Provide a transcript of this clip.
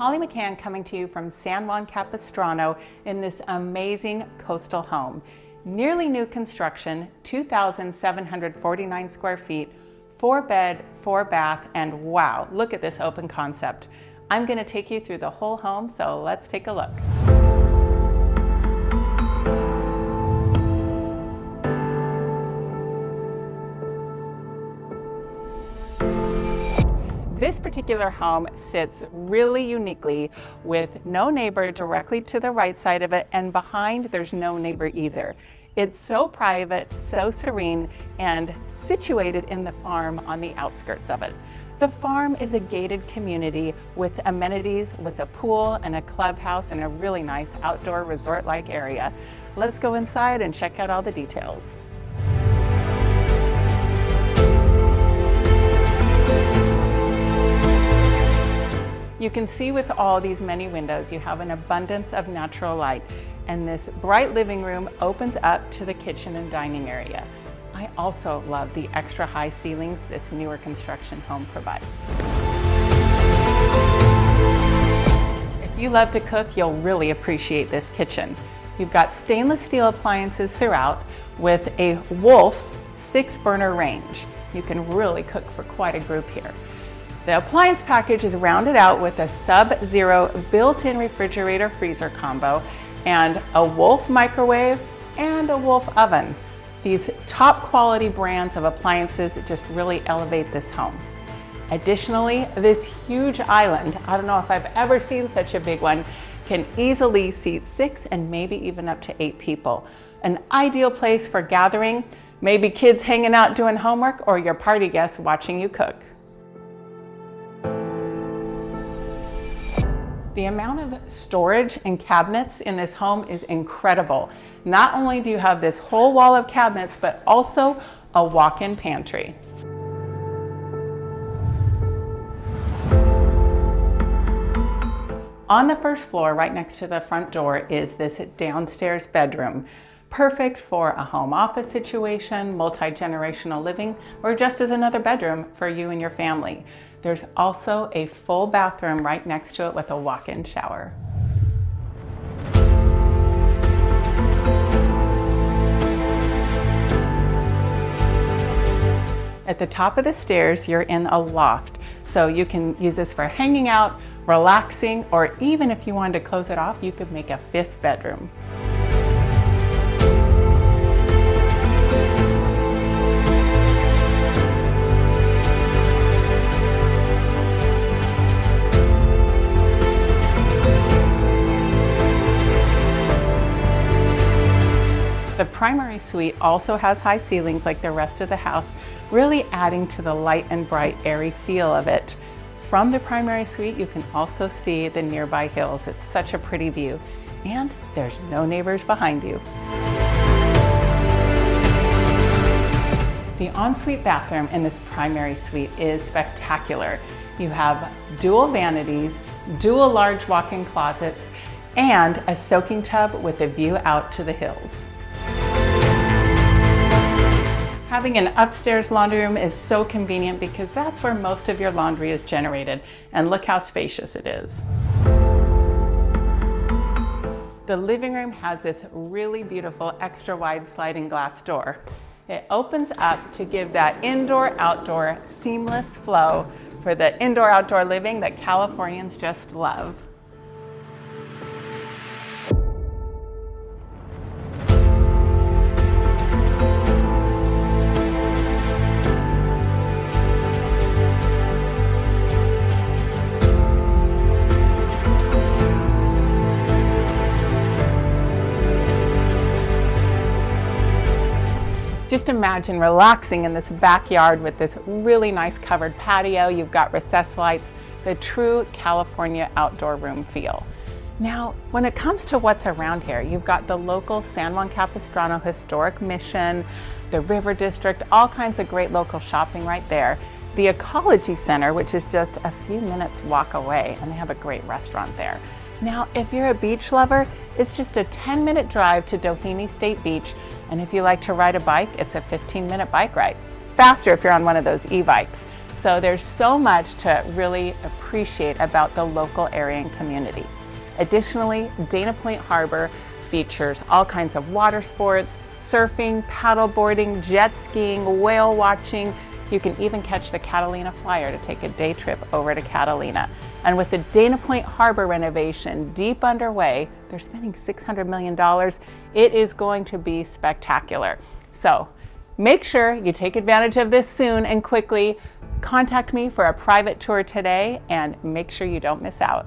Holly McKhann coming to you from San Juan Capistrano in this amazing coastal home. Nearly new construction, 2,749 square feet, 4-bed, 4-bath, and wow, look at this open concept. I'm going to take you through the whole home, so let's take a look. This particular home sits really uniquely with no neighbor directly to the right side of it, and behind there's no neighbor either. It's so private, so serene, and situated in the farm on the outskirts of it. The farm is a gated community with amenities, with a pool and a clubhouse and a really nice outdoor resort-like area. Let's go inside and check out all the details. You can see with all these many windows, you have an abundance of natural light, and this bright living room opens up to the kitchen and dining area. I also love the extra high ceilings this newer construction home provides. If you love to cook, you'll really appreciate this kitchen. You've got stainless steel appliances throughout with a Wolf 6-burner range. You can really cook for quite a group here. The appliance package is rounded out with a Sub-Zero built-in refrigerator freezer combo and a Wolf microwave and a Wolf oven. These top quality brands of appliances just really elevate this home. Additionally, this huge island, I don't know if I've ever seen such a big one, can easily seat 6 and maybe even up to 8 people. An ideal place for gathering, maybe kids hanging out doing homework or your party guests watching you cook. The amount of storage and cabinets in this home is incredible. Not only do you have this whole wall of cabinets, but also a walk-in pantry. On the first floor, right next to the front door, is this downstairs bedroom. Perfect for a home office situation, multi-generational living, or just as another bedroom for you and your family. There's also a full bathroom right next to it with a walk-in shower. At the top of the stairs, you're in a loft, so you can use this for hanging out, relaxing, or even if you wanted to close it off, you could make a 5th bedroom. The primary suite also has high ceilings like the rest of the house, really adding to the light and bright, airy feel of it. From the primary suite, you can also see the nearby hills. It's such a pretty view, and there's no neighbors behind you. The ensuite bathroom in this primary suite is spectacular. You have dual vanities, dual large walk-in closets, and a soaking tub with a view out to the hills. Having an upstairs laundry room is so convenient because that's where most of your laundry is generated, and look how spacious it is. The living room has this really beautiful extra wide sliding glass door. It opens up to give that indoor-outdoor seamless flow for the indoor-outdoor living that Californians just love. Just imagine relaxing in this backyard with this really nice covered patio. You've got recessed lights, the true California outdoor room feel. Now, when it comes to what's around here, you've got the local San Juan Capistrano Historic Mission, the River District, all kinds of great local shopping right there. The Ecology Center, which is just a few minutes walk away, and they have a great restaurant there. Now, if you're a beach lover, it's just a 10-minute drive to Doheny State Beach, and if you like to ride a bike, it's a 15-minute bike ride. Faster if you're on one of those e-bikes. So there's so much to really appreciate about the local area and community. Additionally, Dana Point Harbor features all kinds of water sports, surfing, paddleboarding, jet skiing, whale watching. You can even catch the Catalina Flyer to take a day trip over to Catalina. And with the Dana Point Harbor renovation deep underway, they're spending $600 million. It is going to be spectacular. So make sure you take advantage of this soon and quickly. Contact me for a private tour today and make sure you don't miss out.